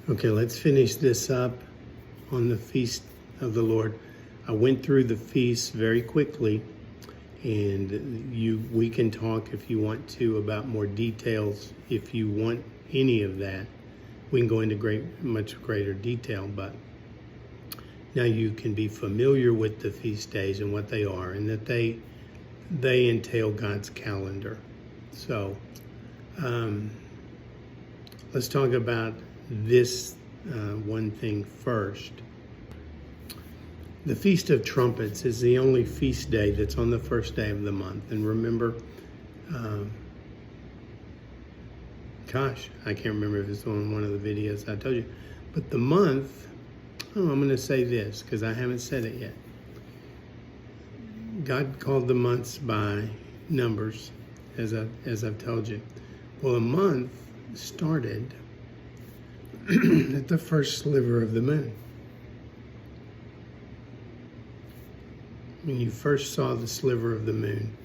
Okay, let's finish this up on the Feast of the Lord. I went through the feasts very quickly, and we can talk if you want to about more details. If you want any of that, we can go into much greater detail, but now you can be familiar with the feast days and what they are, and that they entail God's calendar. So let's talk about this one thing first. The Feast of Trumpets is the only feast day that's on the first day of the month. And remember, I can't remember if it's on one of the videos I told you, but the month, I'm going to say this because I haven't said it yet. God called the months by numbers, as I've told you. Well, a month started at the first sliver of the moon. When you first saw the sliver of the moon.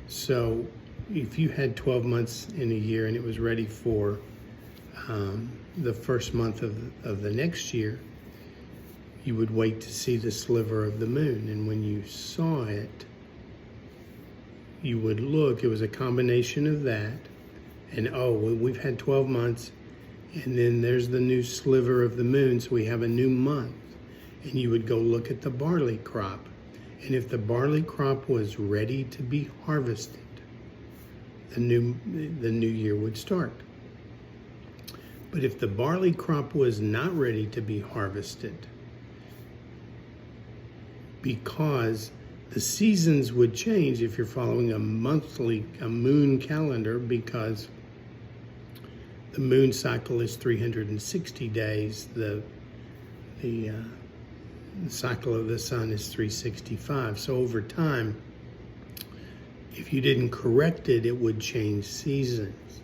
So if you had 12 months in a year and it was ready for the first month of the next year, you would wait to see the sliver of the moon. And when you saw it, you would look. It was a combination of that and, we've had 12 months, and then there's the new sliver of the moon, so we have a new month. And you would go look at the barley crop. And if the barley crop was ready to be harvested, the new year would start. But if the barley crop was not ready to be harvested, because the seasons would change if you're following a moon calendar, because the moon cycle is 360 days. The cycle of the sun is 365. So over time, if you didn't correct it, it would change seasons.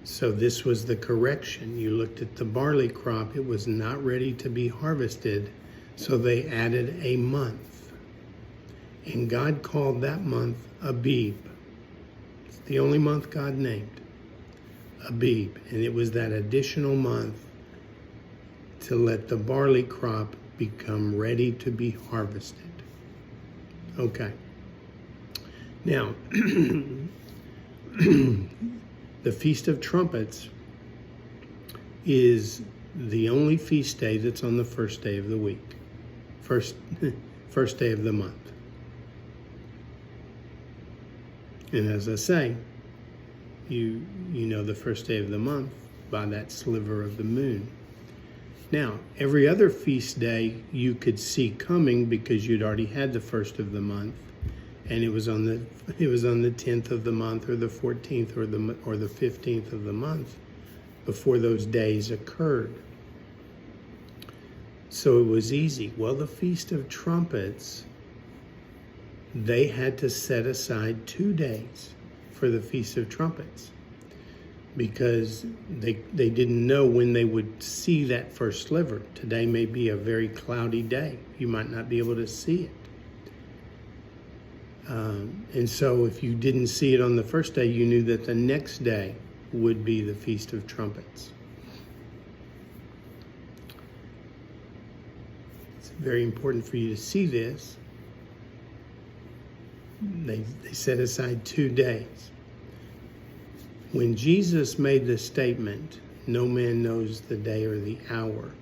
So this was the correction. You looked at the barley crop, it was not ready to be harvested, so they added a month. And God called that month Abib. It's the only month God named, Abib. And it was that additional month to let the barley crop become ready to be harvested. Okay. Now, the Feast of Trumpets is the only feast day that's on the first day of the week. First day of the month. And as I say, you know the first day of the month by that sliver of the moon. Now, every other feast day you could see coming because you'd already had the first of the month, and it was on the 10th of the month, or the 14th, or the 15th of the month before those days occurred. So it was easy. Well, the Feast of Trumpets, they had to set aside 2 days for the Feast of Trumpets, because they didn't know when they would see that first sliver. Today may be a very cloudy day. You might not be able to see it. And so if you didn't see it on the first day, you knew that the next day would be the Feast of Trumpets. It's very important for you to see this. They set aside 2 days. When Jesus made the statement, "No man knows the day or the hour,"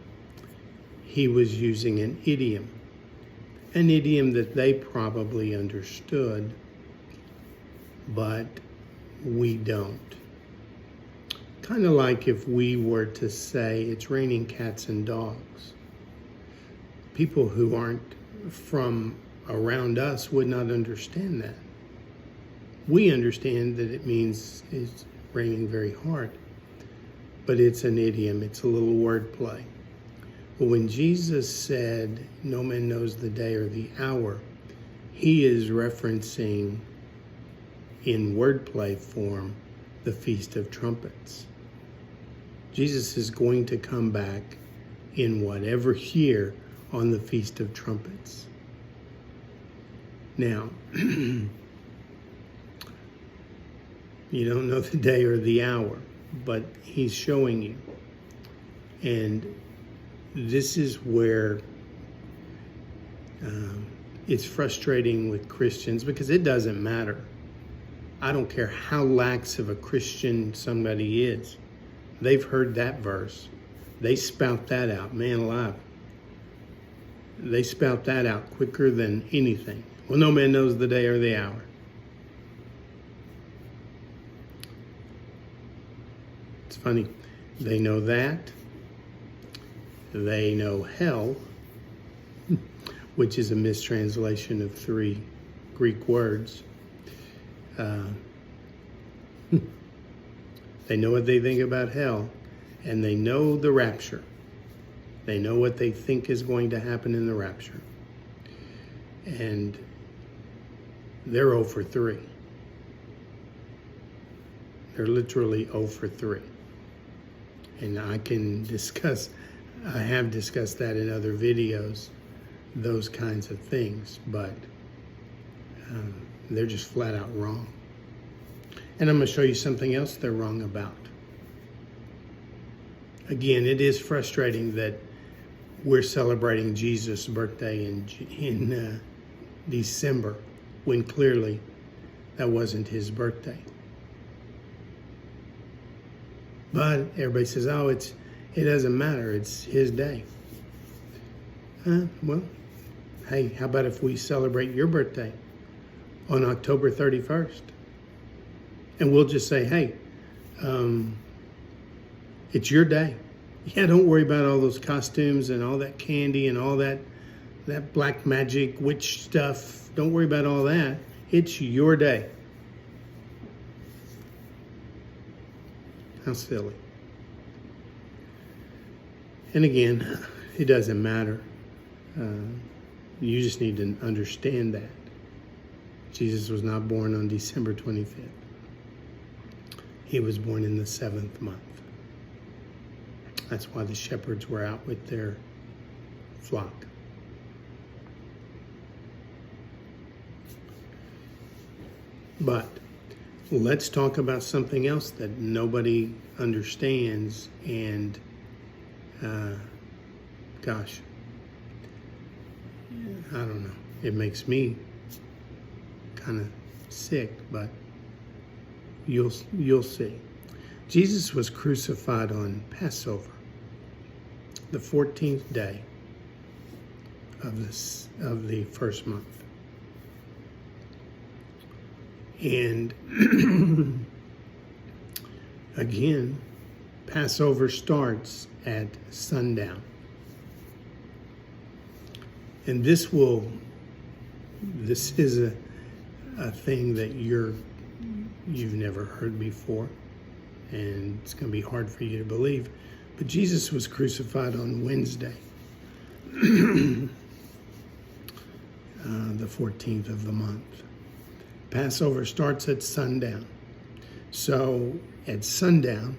he was using an idiom that they probably understood, but we don't. Kind of like if we were to say it's raining cats and dogs. People who aren't from around us would not understand that. We understand that it means it's raining very hard, but it's an idiom, it's a little wordplay. But when Jesus said, "No man knows the day or the hour," he is referencing in wordplay form the Feast of Trumpets. Jesus is going to come back in whatever year on the Feast of Trumpets. Now, you don't know the day or the hour, but he's showing you. And this is where it's frustrating with Christians, because it doesn't matter. I don't care how lax of a Christian somebody is. They've heard that verse. They spout that out. Man alive. They spout that out quicker than anything. Well, no man knows the day or the hour. It's funny. They know that. They know hell, which is a mistranslation of 3 Greek words. They know what they think about hell, and they know the rapture. They know what they think is going to happen in the rapture. And they're 0 for 3. They're literally 0 for 3. And I have discussed that in other videos, those kinds of things, but they're just flat out wrong. And I'm going to show you something else they're wrong about. Again, it is frustrating that we're celebrating Jesus' birthday in December, when clearly that wasn't his birthday. But everybody says, oh, it doesn't matter, it's his day. Well, hey, how about if we celebrate your birthday on October 31st? And we'll just say, hey, it's your day. Yeah, don't worry about all those costumes and all that candy and all that black magic witch stuff. Don't worry about all that. It's your day. How silly. And again, it doesn't matter. You just need to understand that. Jesus was not born on December 25th. He was born in the 7th month. That's why the shepherds were out with their flock. But let's talk about something else that nobody understands, and gosh, I don't know. It makes me kind of sick, but you'll see. Jesus was crucified on Passover, the 14th day of the first month. And again, Passover starts at sundown. And this is a thing that you've never heard before, and it's going to be hard for you to believe. But Jesus was crucified on Wednesday, the 14th of the month. Passover starts at sundown. So at sundown,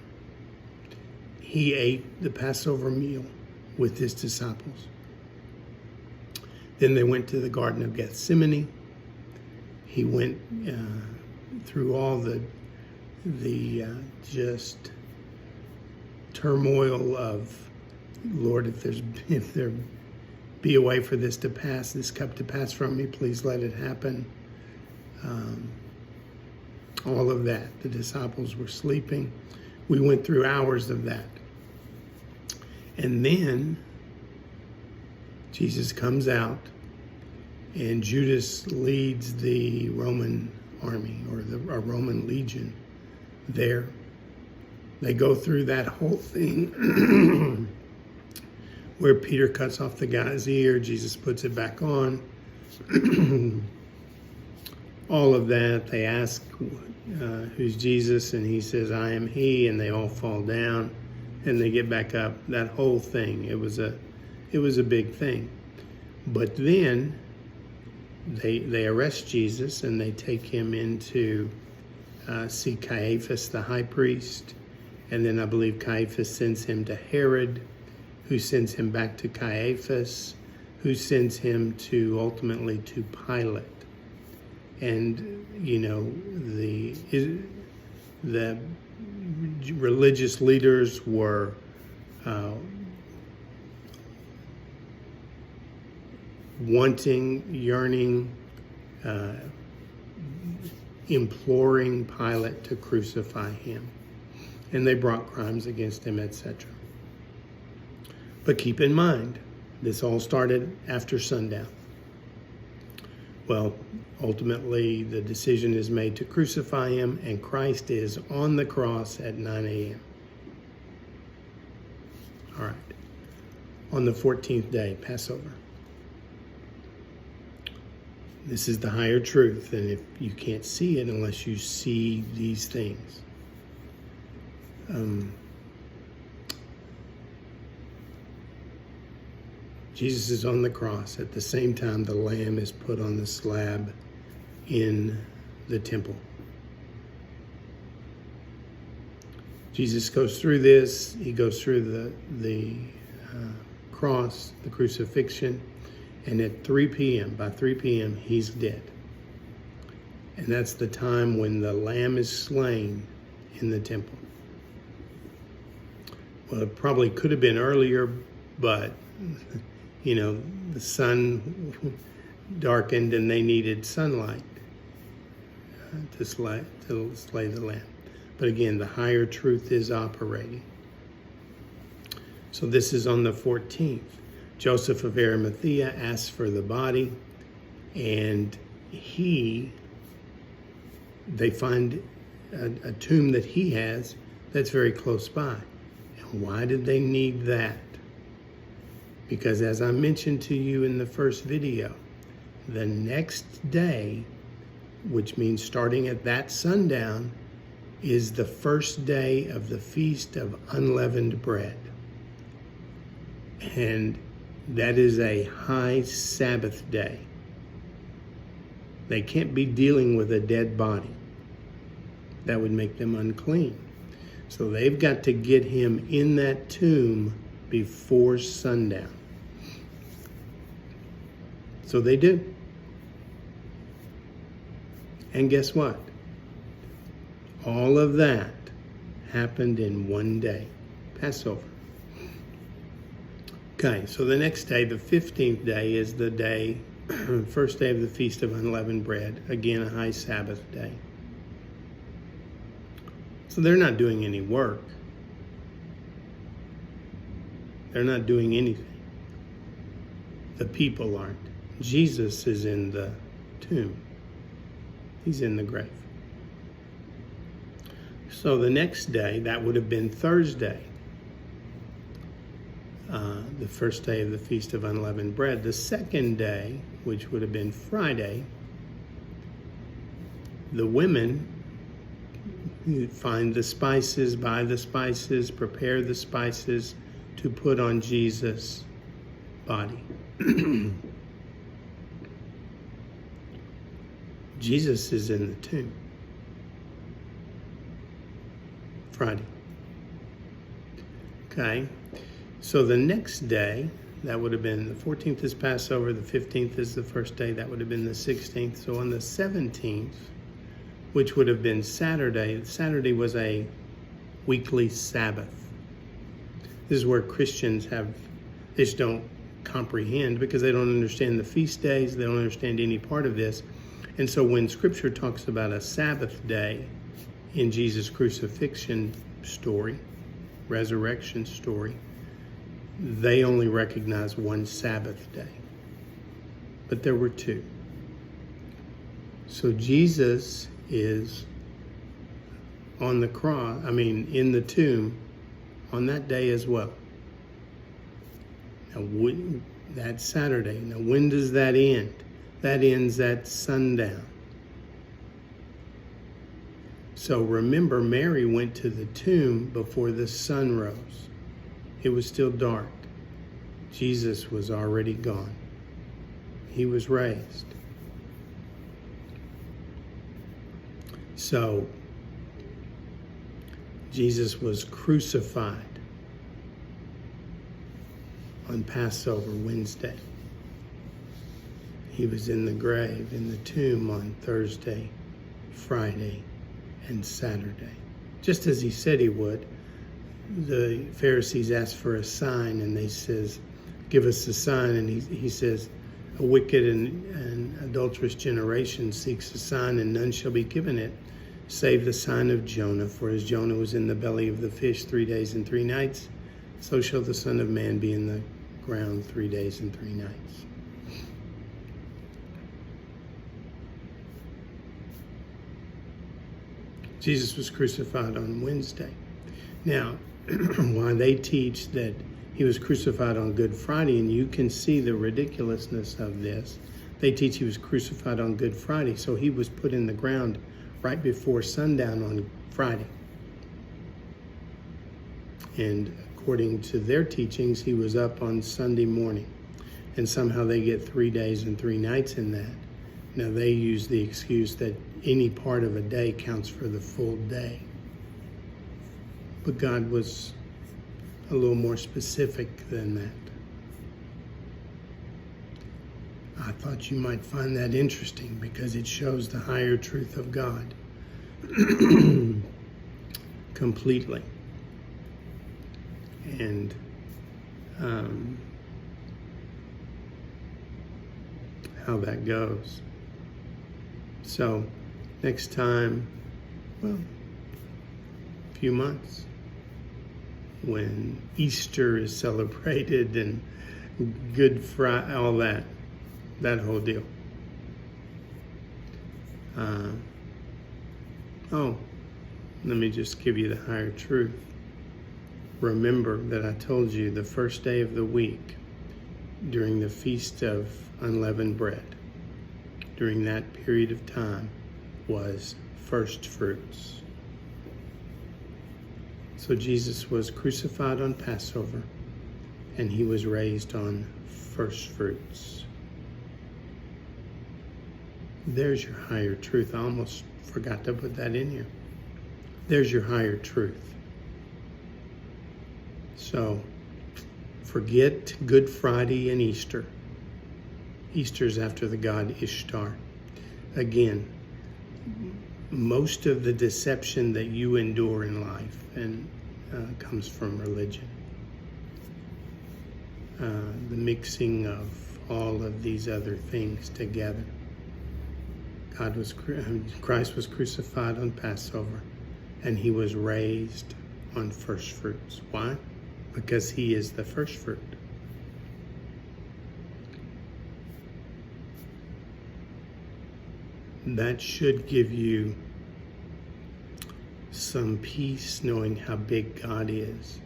he ate the Passover meal with his disciples. Then they went to the Garden of Gethsemane. He went through all the just turmoil of, Lord, if there be a way for this cup to pass from me, please let it happen. All of that. The disciples were sleeping. We went through hours of that. And then Jesus comes out, and Judas leads the Roman army, or a Roman legion there. They go through that whole thing where Peter cuts off the guy's ear, Jesus puts it back on. All of that. They ask, who's Jesus? And he says, I am he. And they all fall down and they get back up. That whole thing. It was a big thing. But then they arrest Jesus and they take him in to see Caiaphas, the high priest. And then I believe Caiaphas sends him to Herod, who sends him back to Caiaphas, who sends him ultimately to Pilate. And, you know, the religious leaders were uh, wanting, yearning, uh, imploring Pilate to crucify him. And they brought crimes against him, etc. But keep in mind, this all started after sundown. Well, ultimately, the decision is made to crucify him, and Christ is on the cross at 9 a.m. All right. On the 14th day, Passover. This is the higher truth, and if you can't see it unless you see these things. Jesus is on the cross. At the same time, the lamb is put on the slab in the temple. Jesus goes through this. He goes through the cross, the crucifixion, and at 3 p.m., by 3 p.m., he's dead. And that's the time when the lamb is slain in the temple. Well, it probably could have been earlier, but, the sun darkened and they needed sunlight to slay the lamb. But again, the higher truth is operating. So this is on the 14th. Joseph of Arimathea asks for the body, and they find a tomb that he has that's very close by. And why did they need that? Because as I mentioned to you in the first video, the next day, which means starting at that sundown, is the first day of the Feast of Unleavened Bread. And that is a high Sabbath day. They can't be dealing with a dead body. That would make them unclean. So they've got to get him in that tomb before sundown. So they do. And guess what? All of that happened in one day, Passover. Okay, so the next day, the 15th day, is the day, first day of the Feast of Unleavened Bread. Again, a high Sabbath day. So they're not doing any work. They're not doing anything. The people aren't. Jesus is in the tomb. He's in the grave. So the next day, that would have been Thursday, the first day of the Feast of Unleavened Bread. The second day, which would have been Friday, the women find the spices, buy the spices, prepare the spices to put on Jesus' body. Jesus is in the tomb. Friday. Okay, so the next day, that would have been the 14th is Passover, the 15th is the first day, that would have been the 16th. So on the 17th, which would have been Saturday, Saturday was a weekly Sabbath. This is where Christians they just don't comprehend because they don't understand the feast days, they don't understand any part of this. And so when Scripture talks about a Sabbath day in Jesus' crucifixion story, resurrection story, they only recognize one Sabbath day. But there were two. So Jesus is on the cross, in the tomb on that day as well. Now, that's Saturday. Now, when does that end? That ends at sundown. So remember, Mary went to the tomb before the sun rose. It was still dark. Jesus was already gone. He was raised. So Jesus was crucified on Passover Wednesday. He was in the grave, in the tomb on Thursday, Friday, and Saturday, just as he said he would. the Pharisees asked for a sign, and they says, give us a sign. And he says, a wicked and adulterous generation seeks a sign, and none shall be given it, save the sign of Jonah. For as Jonah was in the belly of the fish 3 days and 3 nights, so shall the Son of Man be in the ground 3 days and 3 nights. Jesus was crucified on Wednesday. Now, why they teach that he was crucified on Good Friday, and you can see the ridiculousness of this. They teach he was crucified on Good Friday, so he was put in the ground right before sundown on Friday. And according to their teachings, he was up on Sunday morning. And somehow they get 3 days and 3 nights in that. Now they use the excuse that any part of a day counts for the full day. But God was a little more specific than that. I thought you might find that interesting because it shows the higher truth of God completely. And how that goes. So next time, well, a few months, when Easter is celebrated and Good Friday, all that whole deal. Let me just give you the higher truth. Remember that I told you the first day of the week during the Feast of Unleavened Bread, during that period of time, was first fruits. So Jesus was crucified on Passover, and he was raised on first fruits. There's your higher truth. I almost forgot to put that in here. There's your higher truth. So forget Good Friday and Easter. Easter's after the god Ishtar. Again, most of the deception that you endure in life comes from religion. The mixing of all of these other things together. Christ was crucified on Passover, and he was raised on first fruits. Why? Because he is the first fruit. That should give you some peace knowing how big God is,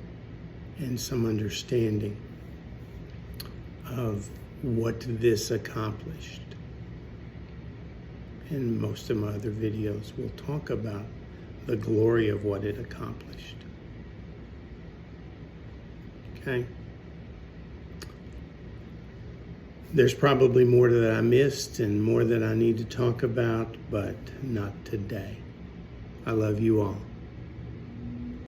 and some understanding of what this accomplished. And most of my other videos will talk about the glory of what it accomplished. Okay? There's probably more that I missed and more that I need to talk about, but not today. I love you all.